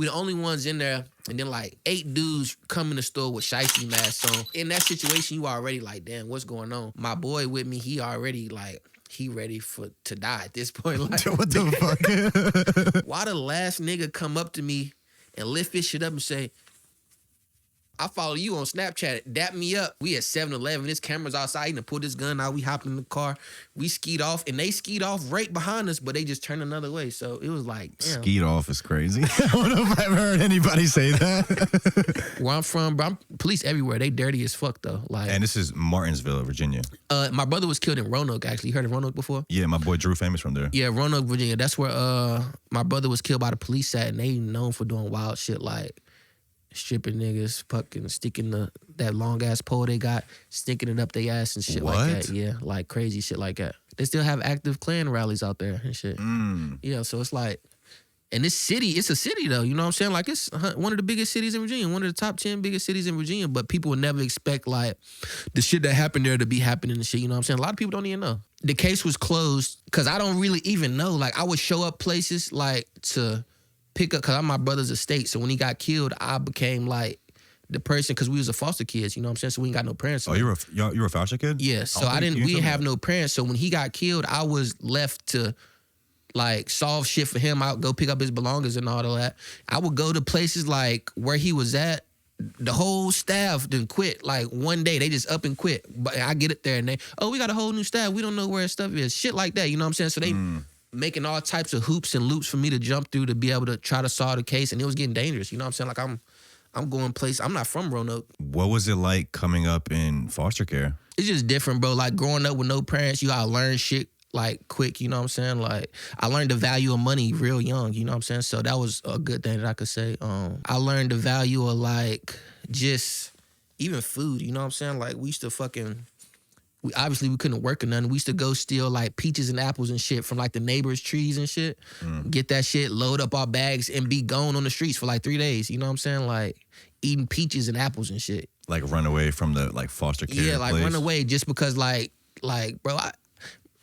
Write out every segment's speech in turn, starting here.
We the only ones in there, and then like 8 dudes come in the store with shiesty masks on. In that situation, you already like, damn, what's going on? My boy with me, he already like, he ready to die at this point. Like, what the fuck? why the last nigga come up to me and lift his shit up and say, I follow you on Snapchat, dap me up. We at 7-Eleven, this camera's outside, he done pulled his gun out, we hopped in the car, we skied off, and they skied off right behind us, but they just turned another way. So it was like, damn. Skied off is crazy. I don't know if I've ever heard anybody say that. Where I'm from, bro, police everywhere. They dirty as fuck though. Like, And this is Martinsville, Virginia. My brother was killed in Roanoke, actually. You heard of Roanoke before? Yeah, my boy Drew famous from there. Yeah, Roanoke, Virginia. That's where my brother was killed by the police at, and they known for doing wild shit like stripping niggas, fucking sticking that long ass pole they got, sticking it up their ass and shit like that. Yeah, like crazy shit like that. They still have active Klan rallies out there and shit. Yeah, so it's like, and this city, it's a city though, you know what I'm saying? Like it's one of the biggest cities in Virginia, one of the top 10 biggest cities in Virginia, but people would never expect like the shit that happened there to be happening and shit, you know what I'm saying? A lot of people don't even know. The case was closed because I don't really even know. Like I would show up places like to pick up, because I'm my brother's estate. So when he got killed, I became like the person, because we was a foster kids, you know what I'm saying? So we ain't got no parents. Oh, you were a foster kid? Yeah, so we didn't have no parents. So when he got killed, I was left to like solve shit for him. I'd go pick up his belongings and all of that. I would go to places like where he was at. The whole staff didn't quit. Like one day they just up and quit. But I get it there and they, we got a whole new staff. We don't know where stuff is. Shit like that, you know what I'm saying? So they making all types of hoops and loops for me to jump through to be able to try to solve the case, and it was getting dangerous. You know what I'm saying? Like I'm going place. I'm not from Roanoke. What was it like coming up in foster care? It's just different, bro. Like growing up with no parents, you gotta learn shit like quick. You know what I'm saying? Like I learned the value of money real young. You know what I'm saying? So that was a good thing that I could say. I learned the value of like just even food. You know what I'm saying? Like we used to fucking. We couldn't work or nothing. We used to go steal like peaches and apples and shit from like the neighbors' trees and shit. Get that shit, load up our bags, and be gone on the streets for like 3 days. You know what I'm saying? Like eating peaches and apples and shit. Like run away from the like foster care. Yeah, like place. run away just because like bro,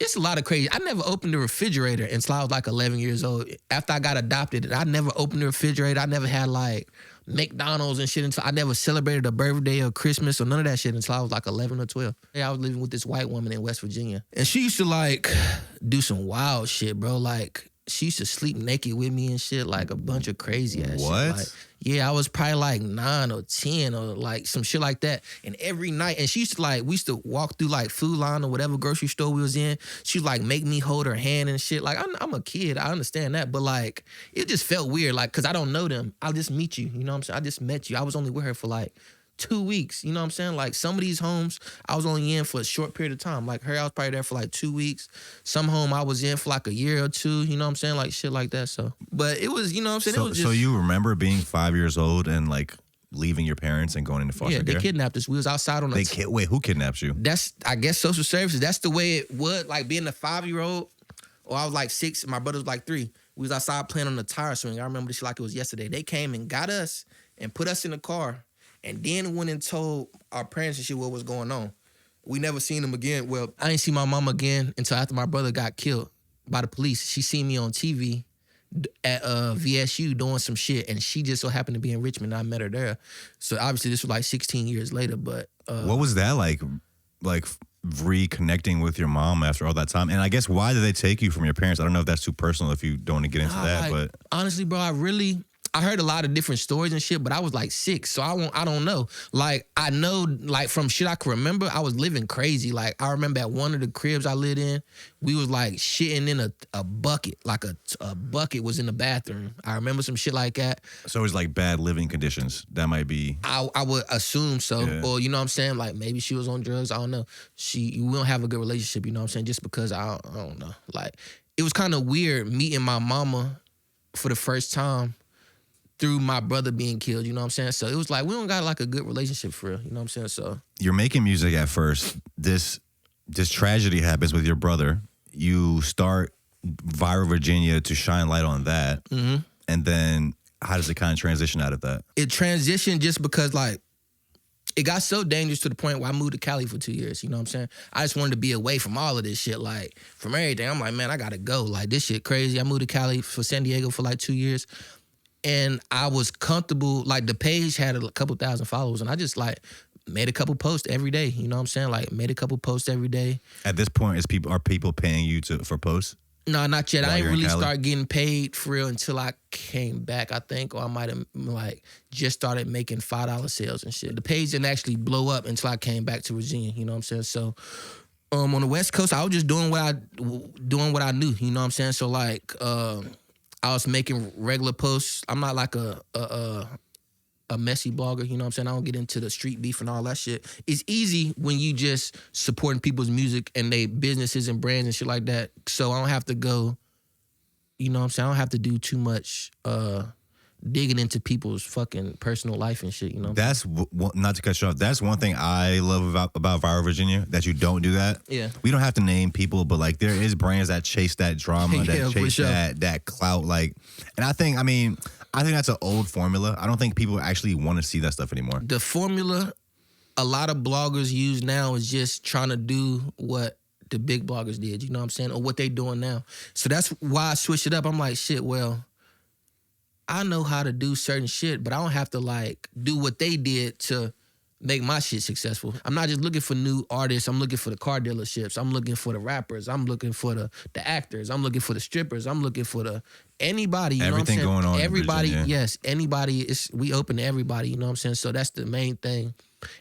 it's a lot of crazy. I never opened the refrigerator until I was like 11 years old. After I got adopted, I never opened the refrigerator. I never had like McDonald's and shit until I never celebrated a birthday or Christmas or none of that shit until I was like 11 or 12. Yeah, I was living with this white woman in West Virginia. And she used to like do some wild shit, bro. Like she used to sleep naked with me and shit, like a bunch of crazy ass shit. Like, yeah, I was probably like 9 or 10 or like some shit like that. And every night, and she used to like, we used to walk through like Food Line or whatever grocery store we was in. She'd like make me hold her hand and shit. Like I'm a kid, I understand that. But like, it just felt weird. Like, cause I don't know them. I'll just meet you, you know what I'm saying? I just met you. I was only with her for like 2 weeks, you know what I'm saying? Like some of these homes, I was only in for a short period of time. Like her, I was probably there for like 2 weeks. Some home I was in for like a year or two, you know what I'm saying? Like shit like that, so. But it was, you know what I'm saying? So, it was just, so you remember being 5 years old and like leaving your parents and going into foster care? Yeah, they kidnapped us. We was outside on Wait, who kidnapped you? That's, I guess, social services. That's the way it would, like being a 5-year-old, or I was like 6, my brother was like 3. We was outside playing on the tire swing. I remember this shit like it was yesterday. They came and got us and put us in the car. And then went and told our parents and shit what was going on. We never seen them again. Well, I ain't see my mom again until after my brother got killed by the police. She seen me on TV at VSU doing some shit, and she just so happened to be in Richmond. I met her there. So obviously this was like 16 years later, but... what was that like reconnecting with your mom after all that time? And I guess why did they take you from your parents? I don't know if that's too personal if you don't want to get into that, but... Honestly, bro, I heard a lot of different stories and shit, but I was like 6, so I don't know. Like, I know, like, from shit I can remember, I was living crazy. Like, I remember at one of the cribs I lived in, we was, like, shitting in a bucket. Like, a bucket was in the bathroom. I remember some shit like that. So it was, like, bad living conditions. That might be... I would assume so. Yeah. Or, you know what I'm saying? Like, maybe she was on drugs. I don't know. We don't have a good relationship, you know what I'm saying? Just because, I don't know. Like, it was kind of weird meeting my mama for the first time through my brother being killed, you know what I'm saying? So it was like, we don't got like a good relationship for real, you know what I'm saying? So you're making music at first. This tragedy happens with your brother. You start ViralVirginia to shine light on that. Mm-hmm. And then how does it kind of transition out of that? It transitioned just because like, it got so dangerous to the point where I moved to Cali for 2 years, you know what I'm saying? I just wanted to be away from all of this shit, like from everything. I'm like, man, I gotta go. Like this shit crazy. I moved to Cali for San Diego for like 2 years. And I was comfortable, like the page had a couple thousand followers, and I just like made a couple posts every day. You know what I'm saying? Like made a couple posts every day. At this point, are people paying you for posts? No, not yet. While I didn't you're in really Cali? start getting paid for real until I came back, I think, or I might have like just started making $5 sales and shit. The page didn't actually blow up until I came back to Virginia. You know what I'm saying? So on the West Coast, I was just doing what I knew. You know what I'm saying? So like I was making regular posts. I'm not like a messy blogger, you know what I'm saying? I don't get into the street beef and all that shit. It's easy when you just supporting people's music and they businesses and brands and shit like that. So I don't have to go, you know what I'm saying? I don't have to do too much digging into people's fucking personal life and shit, you know? That's not to cut you off. That's one thing I love about Viral Virginia, that you don't do that. Yeah. We don't have to name people, but like there is brands that chase that drama, Yeah, that for chase sure. that clout. Like, and I think that's an old formula. I don't think people actually want to see that stuff anymore. The formula a lot of bloggers use now is just trying to do what the big bloggers did, you know what I'm saying? Or what they doing now. So that's why I switched it up. I'm like, shit, well, I know how to do certain shit, but I don't have to like do what they did to make my shit successful. I'm not just looking for new artists. I'm looking for the car dealerships. I'm looking for the rappers. I'm looking for the actors. I'm looking for the strippers. I'm looking for the anybody. You Everything know what I'm saying? going on in Everybody, Virginia. yes, anybody. We open to everybody. You know what I'm saying? So that's the main thing.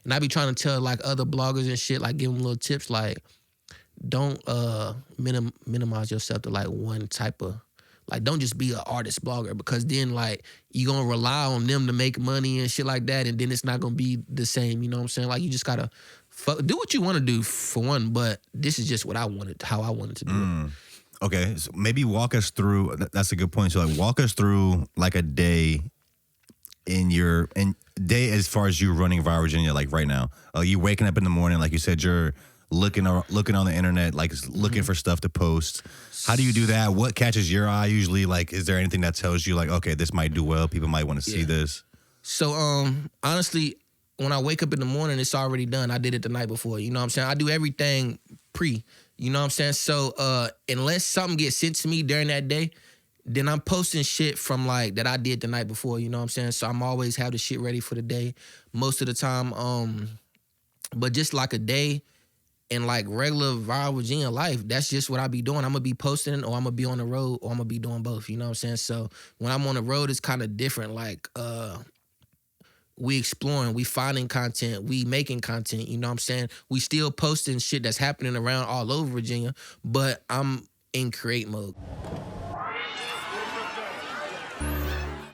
And I be trying to tell like other bloggers and shit, like give them little tips, like don't minimize yourself to like one type of. Like, don't just be an artist blogger, because then, like, you're going to rely on them to make money and shit like that, and then it's not going to be the same, you know what I'm saying? Like, you just got to do what you want to do, for one, but this is just what I wanted, how I wanted to do it. Okay, so maybe walk us through, that's a good point. So, like, walk us through, like, a day day as far as you running Viral Virginia, like, right now. You waking up in the morning, like you said, you're looking on the internet, like looking for stuff to post. How do you do that? What catches your eye usually? Like, is there anything that tells you like, okay, this might do well, people might want to see this? So honestly, when I wake up in the morning, it's already done. I did it the night before, you know what I'm saying? I do everything pre, you know what I'm saying? So unless something gets sent to me during that day, then I'm posting shit from like that I did the night before, you know what I'm saying? So I'm always have the shit ready for the day most of the time. But just like a day in like regular Viral Virginia life, that's just what I be doing. I'm gonna be posting, or I'm gonna be on the road, or I'm gonna be doing both. You know what I'm saying? So when I'm on the road, it's kind of different. Like we exploring, we finding content, we making content. You know what I'm saying? We still posting shit that's happening around all over Virginia, but I'm in create mode.